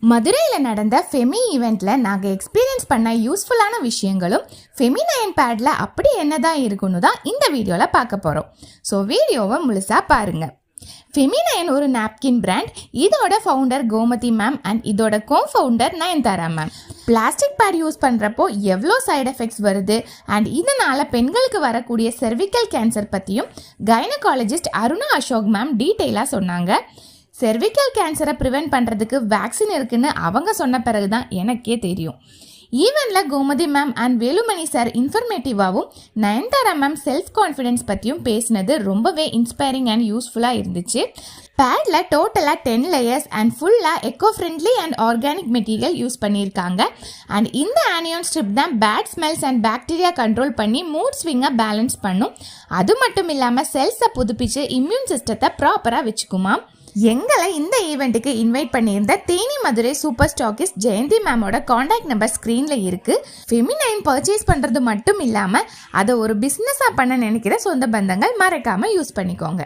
மதுரையில் நடந்த ஃபெமி ஈவெண்ட்ல நாங்கள் எக்ஸ்பீரியன்ஸ் பண்ண யூஸ்ஃபுல்லான விஷயங்களும் ஃபெமினைன் பேட்ல அப்படி என்னதான் இருக்குன்னு தான் இந்த வீடியோவில் பார்க்க போகிறோம். ஸோ வீடியோவை முழுசாக பாருங்கள். ஃபெமினைன் ஒரு நாப்கின் பிராண்ட். இதோட ஃபவுண்டர் கோமதி மேம் அண்ட் இதோட cofounder Nayanthara ma'am. Plastic pad use பண்ணுறப்போ எவ்வளோ சைடு எஃபெக்ட்ஸ் வருது அண்ட் இதனால் பெண்களுக்கு வரக்கூடிய செர்விக்கல் கேன்சர் பற்றியும் கைனகாலஜிஸ்ட் அருணா அசோக் மேம் டீட்டெயிலாக சொன்னாங்க. செர்விக்கல் கேன்சரை ப்ரிவென்ட் பண்ணுறதுக்கு வேக்சின் இருக்குன்னு அவங்க சொன்ன பிறகு தான் எனக்கே தெரியும். ஈவெண்ட்டில் Gomathi ma'am and Velumani sir இன்ஃபர்மேட்டிவாகவும் நயன்தாரா மேம் செல்ஃப் கான்ஃபிடென்ஸ் பற்றியும் பேசினது ரொம்பவே இன்ஸ்பைரிங் அண்ட் யூஸ்ஃபுல்லாக இருந்துச்சு. பேடில் டோட்டலாக 10 லேயர்ஸ் அண்ட் ஃபுல்லாக eco friendly and organic material use பண்ணியிருக்காங்க. அண்ட் இந்த ஆனியன் ஸ்ட்ரிப் தான் bad smells and bacteria control பண்ணி மூட் ஸ்விங்கை பேலன்ஸ் பண்ணும். அது மட்டும் இல்லாமல் செல்ஸை புதுப்பிச்சு இம்யூன் சிஸ்டத்தை ப்ராப்பராக வச்சுக்குமா. எங்களை இந்த ஈவெண்ட்டுக்கு இன்வைட் பண்ணியிருந்த தேனி மதுரை சூப்பர் ஸ்டாக்கிஸ்ட் ஜெயந்தி மேமோட காண்டாக்ட் நம்பர் ஸ்க்ரீனில் இருக்குது. ஃபெமினைன் பர்ச்சேஸ் பண்ணுறது மட்டும் இல்லாமல் அதை ஒரு பிஸ்னஸாக பண்ண நினைக்கிற சொந்த பந்தங்கள் மறக்காமல் யூஸ் பண்ணிக்கோங்க.